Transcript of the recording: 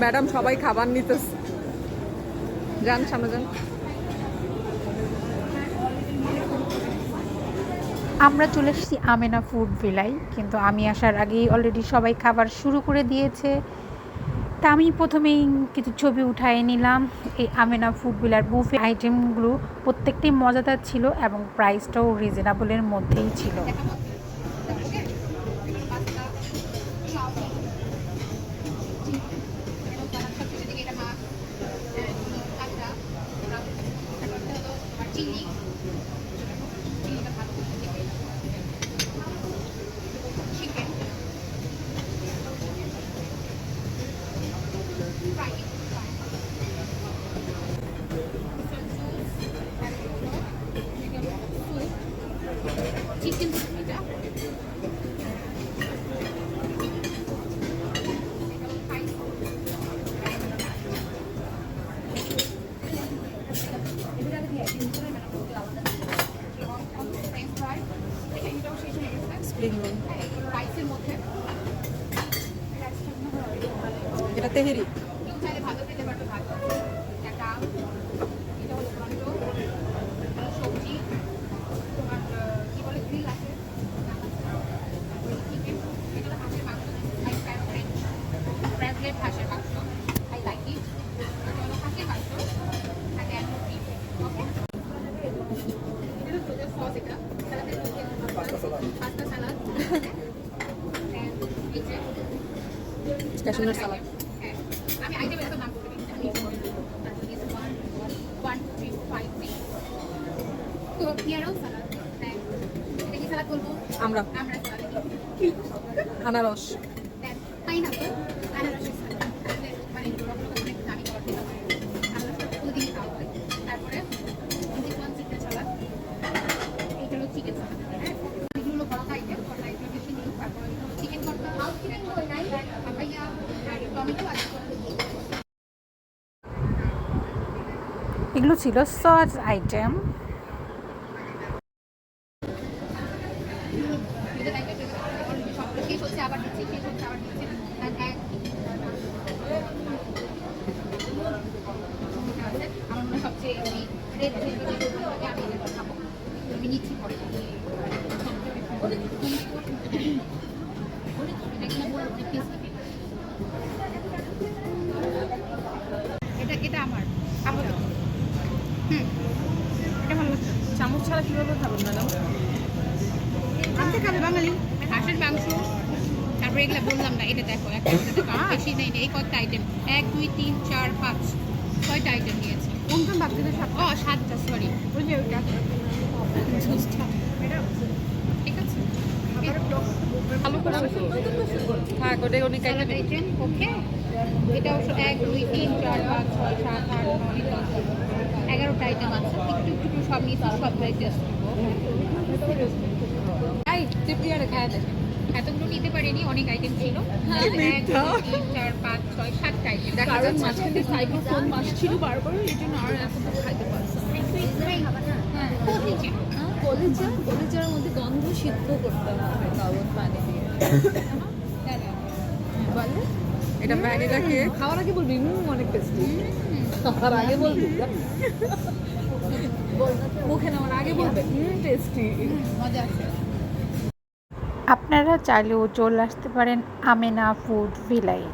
Madam সবাই খাবার নিতেছে, যান সামনে যান। আমরা চলে এসেছি আমেনা ফুড ভিলায়, কিন্তু আমি আসার আগেই অলরেডি সবাই খাবার শুরু করে দিয়েছে। তা আমি প্রথমেই কিছু ছবি উঠায় নিলাম। এই আমেনা ফুড ভিলার বুফে আইটেমগুলো প্রত্যেকটাই মজাদার ছিল এবং প্রাইসটাও রিজনেবলের মধ্যেই ছিল। চিকেন রাইসের মধ্যে এটা তেহেরি। চাইলে ভালো খেতে পারতো, ভালো একটা এটা হলো ঘন্ট সবজি, তোমার কি বলে গ্রিল আছে, চিকেন, এটা হলো হাঁসের মাংস, ফ্রেঞ্চ হাঁসের মাংস, আই লাইক ইট। এটা হলো হাঁসের মাংস আর অ্যান্ড বিফ। ওকে, এটা সস, এটা স্যালাডের মধ্যে পাস্তা স্যালাড, ক্যাশনাট সালাদ। আমি আইটেমের নাম বলতে দিচ্ছি। 1 2 3 5 6 তো পিয়ারও সালাদ। এটা কি সালাদ বলবো? আমরা আমরা সালাদ আনারস। পাইনাপল আনারসের সালাদ মানে অনেক দামি করতে হবে, আনারসটা প্রতিদিন খাওয়া হয়। তারপরে চিকেন সালাদ, এইটা হলো চিকেন সালাদ। হ্যাঁ, এগুলো বড় আইটেম, বড় আইটেম বেশি নিই। তারপরে চিকেন কর্তা, পাপাইয়া আর টমেটো আর এগুলো ছিল সস আইটেম। শেষ হচ্ছে আবার দিচ্ছি, শেষ হচ্ছে আবার দিচ্ছি। আমার মনে হয় সবচেয়ে আমি রেড আমি এটা খাবো, আমি নিচ্ছি পরে। এটা আমার এটা ভালো লাগছে। চামচ ছাড়া কিভাবে খাবেন ম্যাডাম? আনতে খাবে বাঙালি হাঁসের মাংস, তারপরে এগুলো বললাম না, এটা দেখো একটা বেশি নেই, এই কয়েকটা আইটেম 1 2 3 4 5 6টা আইটেম নিয়েছি। কোনটা বাদ দিলে? ও 7টা, সরি, ওই যে ওইটা ঠিক আছে। ভালো করে থাক, ওটাই অনেক স্যালাড আইটেম ওকে। এটা অবশ্য 1 2 3 4 5 6 7 8 9 10 11টা আইটেম আছে, একটু একটু সব নিয়েছি, সবটাই টেস্ট করবো। এই তৃপ্তিয়ারে খায় দে। এতগুলো নিতে পারিনি, অনেক আইটেম ছিল। 1 2 3 4 5 6 7টা আইটেম দেখা যাচ্ছে। মাঝখানে সাইক্লোফোন মাস ছিল বারবার, এই জন্য আর এতটা খাইতে পারছি না। হ্যাঁ, কলেজের মধ্যে গন্ধ সিদ্ধ করতে হবে কাগজ পানি দিয়ে। বলে এটা ভ্যানিলাকে খাওয়ার আগে বলবি অনেক টেস্টি, খাওয়ার আগে বলবি মুখে নেওয়ার আগে বলবে টেস্টি। মজা আছে। আপনারা চাইলেও চলে আসতে পারেন আমেনা ফুড ভিলায়।